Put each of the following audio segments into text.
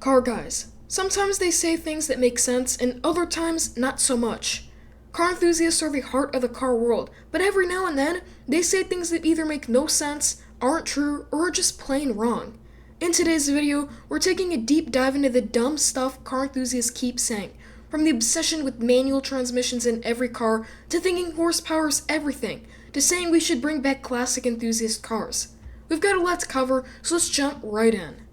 Car guys. Sometimes they say things that make sense, and other times not so much. Car enthusiasts are the heart of the car world, but every now and then, they say things that either make no sense, aren't true, or are just plain wrong. In today's video, we're taking a deep dive into the dumb stuff car enthusiasts keep saying, from the obsession with manual transmissions in every car, to thinking horsepower is everything, to saying we should bring back classic enthusiast cars. We've got a lot to cover, so let's jump right in.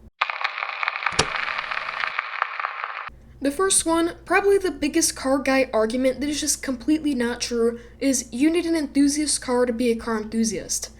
The first one, probably the biggest car guy argument that is just completely not true, is you need an enthusiast car to be a car enthusiast.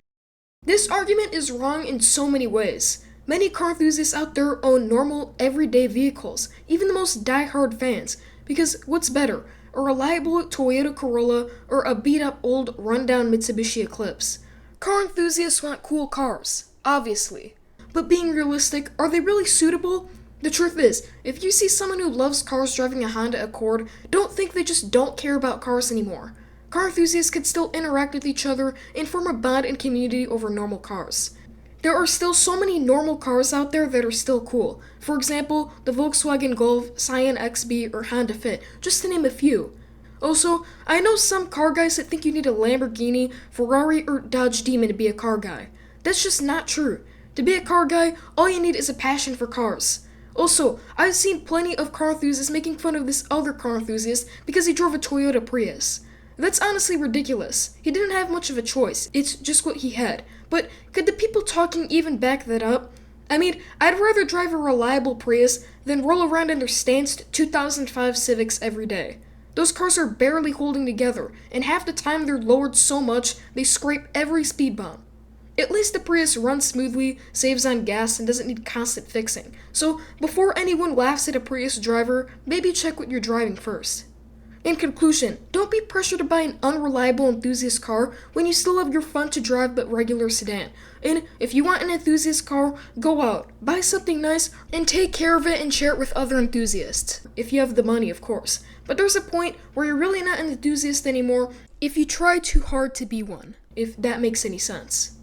This argument is wrong in so many ways. Many car enthusiasts out there own normal, everyday vehicles, even the most die-hard fans, because what's better, a reliable Toyota Corolla or a beat-up old, run-down Mitsubishi Eclipse? Car enthusiasts want cool cars, obviously. But being realistic, are they really suitable? The truth is, if you see someone who loves cars driving a Honda Accord, don't think they just don't care about cars anymore. Car enthusiasts can still interact with each other and form a bond and community over normal cars. There are still so many normal cars out there that are still cool. For example, the Volkswagen Golf, Cyan XB, or Honda Fit, just to name a few. Also, I know some car guys that think you need a Lamborghini, Ferrari, or Dodge Demon to be a car guy. That's just not true. To be a car guy, all you need is a passion for cars. Also, I've seen plenty of car enthusiasts making fun of this other car enthusiast because he drove a Toyota Prius. That's honestly ridiculous. He didn't have much of a choice, it's just what he had. But could the people talking even back that up? I mean, I'd rather drive a reliable Prius than roll around in their stanced 2005 Civics every day. Those cars are barely holding together, and half the time they're lowered so much they scrape every speed bump. At least the Prius runs smoothly, saves on gas, and doesn't need constant fixing. So, before anyone laughs at a Prius driver, maybe check what you're driving first. In conclusion, don't be pressured to buy an unreliable enthusiast car when you still have your fun-to-drive but regular sedan. And if you want an enthusiast car, go out, buy something nice, and take care of it and share it with other enthusiasts. If you have the money, of course. But there's a point where you're really not an enthusiast anymore if you try too hard to be one, if that makes any sense.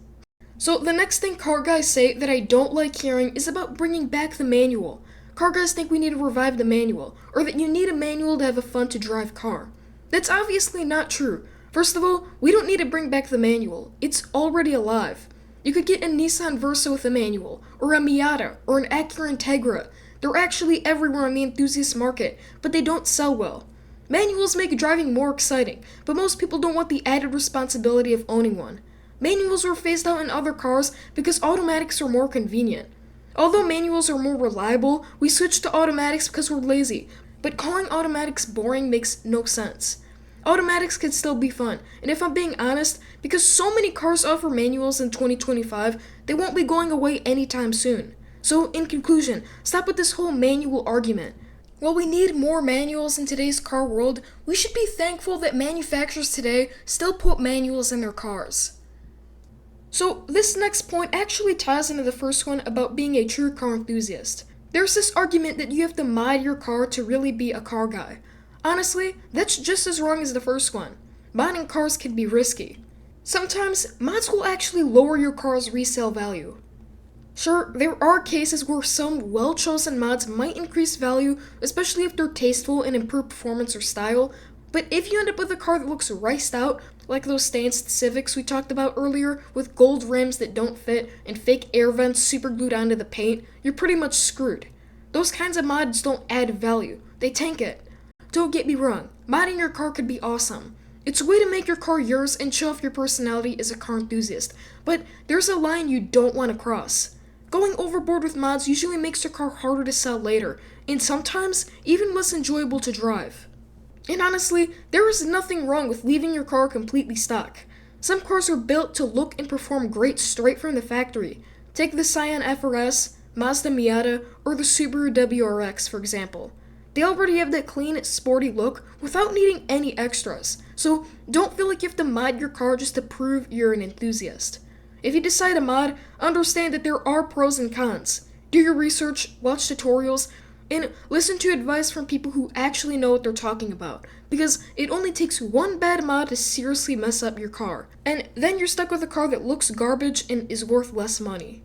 So the next thing car guys say that I don't like hearing is about bringing back the manual. Car guys think we need to revive the manual, or that you need a manual to have a fun-to-drive car. That's obviously not true. First of all, we don't need to bring back the manual. It's already alive. You could get a Nissan Versa with a manual, or a Miata, or an Acura Integra. They're actually everywhere in the enthusiast market, but they don't sell well. Manuals make driving more exciting, but most people don't want the added responsibility of owning one. Manuals were phased out in other cars because automatics are more convenient. Although manuals are more reliable, we switched to automatics because we're lazy, but calling automatics boring makes no sense. Automatics can still be fun, and if I'm being honest, because so many cars offer manuals in 2025, they won't be going away anytime soon. So, in conclusion, stop with this whole manual argument. While we need more manuals in today's car world, we should be thankful that manufacturers today still put manuals in their cars. So, this next point actually ties into the first one about being a true car enthusiast. There's this argument that you have to mod your car to really be a car guy. Honestly, that's just as wrong as the first one. Modding cars can be risky. Sometimes, mods will actually lower your car's resale value. Sure, there are cases where some well-chosen mods might increase value, especially if they're tasteful and improve performance or style, but if you end up with a car that looks riced out, like those stanced Civics we talked about earlier, with gold rims that don't fit and fake air vents super glued onto the paint, you're pretty much screwed. Those kinds of mods don't add value, they tank it. Don't get me wrong, modding your car could be awesome. It's a way to make your car yours and show off your personality as a car enthusiast, but there's a line you don't want to cross. Going overboard with mods usually makes your car harder to sell later, and sometimes even less enjoyable to drive. And honestly, there is nothing wrong with leaving your car completely stock. Some cars are built to look and perform great straight from the factory. Take the Cyan FRS, Mazda Miata, or the Subaru WRX for example. They already have that clean, sporty look without needing any extras, so don't feel like you have to mod your car just to prove you're an enthusiast. If you decide to mod, understand that there are pros and cons. Do your research, watch tutorials, and listen to advice from people who actually know what they're talking about, because it only takes one bad mod to seriously mess up your car, and then you're stuck with a car that looks garbage and is worth less money.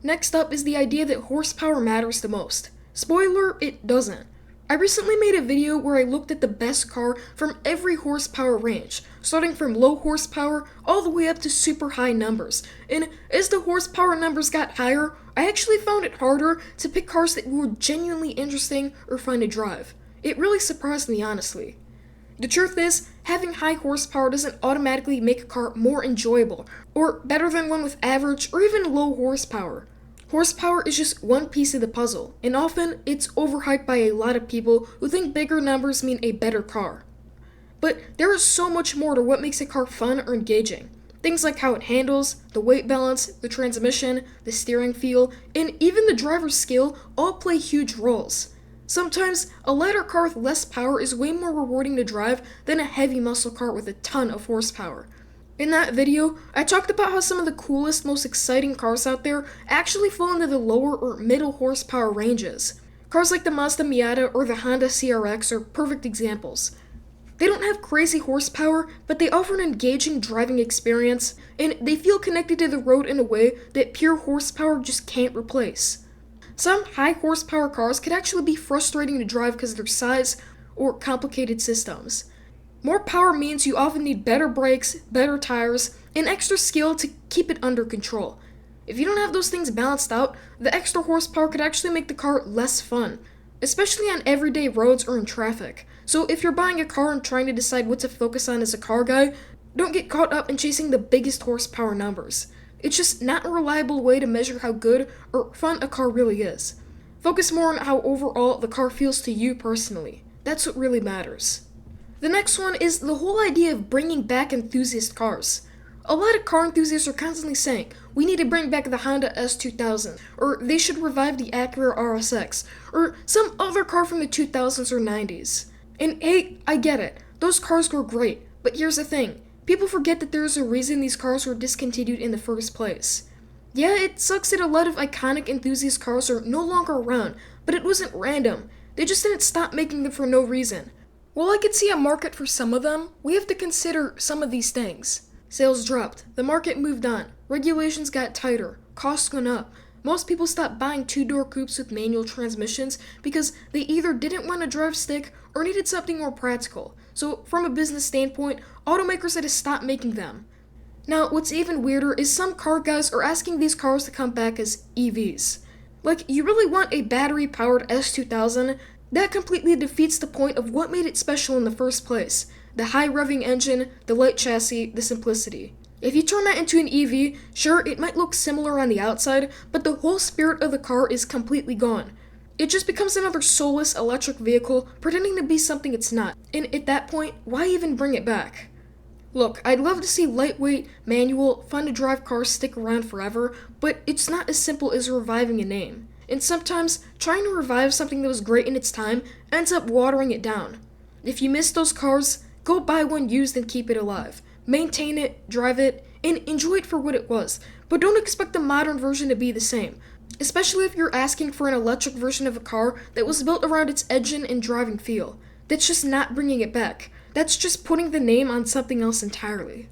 Next up is the idea that horsepower matters the most. Spoiler, it doesn't. I recently made a video where I looked at the best car from every horsepower range, starting from low horsepower all the way up to super high numbers. And as the horsepower numbers got higher, I actually found it harder to pick cars that were genuinely interesting or fun to drive. It really surprised me, honestly. The truth is, having high horsepower doesn't automatically make a car more enjoyable, or better than one with average or even low horsepower. Horsepower is just one piece of the puzzle, and often it's overhyped by a lot of people who think bigger numbers mean a better car. But there is so much more to what makes a car fun or engaging. Things like how it handles, the weight balance, the transmission, the steering feel, and even the driver's skill all play huge roles. Sometimes, a lighter car with less power is way more rewarding to drive than a heavy muscle car with a ton of horsepower. In that video, I talked about how some of the coolest, most exciting cars out there actually fall into the lower or middle horsepower ranges. Cars like the Mazda Miata or the Honda CRX are perfect examples. They don't have crazy horsepower, but they offer an engaging driving experience, and they feel connected to the road in a way that pure horsepower just can't replace. Some high horsepower cars could actually be frustrating to drive because of their size or complicated systems. More power means you often need better brakes, better tires, and extra skill to keep it under control. If you don't have those things balanced out, the extra horsepower could actually make the car less fun, especially on everyday roads or in traffic. So if you're buying a car and trying to decide what to focus on as a car guy, don't get caught up in chasing the biggest horsepower numbers. It's just not a reliable way to measure how good or fun a car really is. Focus more on how overall the car feels to you personally. That's what really matters. The next one is the whole idea of bringing back enthusiast cars. A lot of car enthusiasts are constantly saying, we need to bring back the Honda S2000, or they should revive the Acura RSX, or some other car from the 2000s or 90s. And hey, I get it, those cars were great, but here's the thing, people forget that there is a reason these cars were discontinued in the first place. Yeah, it sucks that a lot of iconic enthusiast cars are no longer around, but it wasn't random, they just didn't stop making them for no reason. While I could see a market for some of them, we have to consider some of these things. Sales dropped, the market moved on, regulations got tighter, costs went up. Most people stopped buying two-door coupes with manual transmissions because they either didn't want to drive stick or needed something more practical. So from a business standpoint, automakers had to stop making them. Now, what's even weirder is some car guys are asking these cars to come back as EVs. Like, you really want a battery-powered S2000? That completely defeats the point of what made it special in the first place. The high revving engine, the light chassis, the simplicity. If you turn that into an EV, sure, it might look similar on the outside, but the whole spirit of the car is completely gone. It just becomes another soulless electric vehicle pretending to be something it's not. And at that point, why even bring it back? Look, I'd love to see lightweight, manual, fun-to-drive cars stick around forever, but it's not as simple as reviving a name. And sometimes, trying to revive something that was great in its time ends up watering it down. If you miss those cars, go buy one used and keep it alive. Maintain it, drive it, and enjoy it for what it was, but don't expect the modern version to be the same, especially if you're asking for an electric version of a car that was built around its engine and driving feel. That's just not bringing it back. That's just putting the name on something else entirely.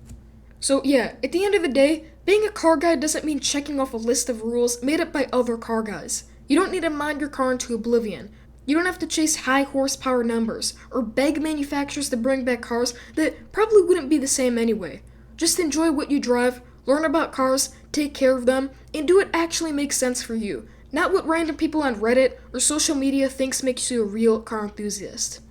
So yeah, at the end of the day, being a car guy doesn't mean checking off a list of rules made up by other car guys. You don't need to mod your car into oblivion. You don't have to chase high horsepower numbers, or beg manufacturers to bring back cars that probably wouldn't be the same anyway. Just enjoy what you drive, learn about cars, take care of them, and do what actually makes sense for you, not what random people on Reddit or social media thinks makes you a real car enthusiast.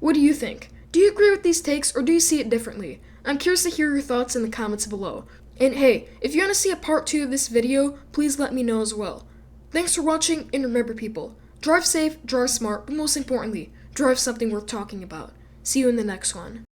What do you think? Do you agree with these takes, or do you see it differently? I'm curious to hear your thoughts in the comments below. And hey, if you want to see a part 2 of this video, please let me know as well. Thanks for watching, and remember people, drive safe, drive smart, but most importantly, drive something worth talking about. See you in the next one.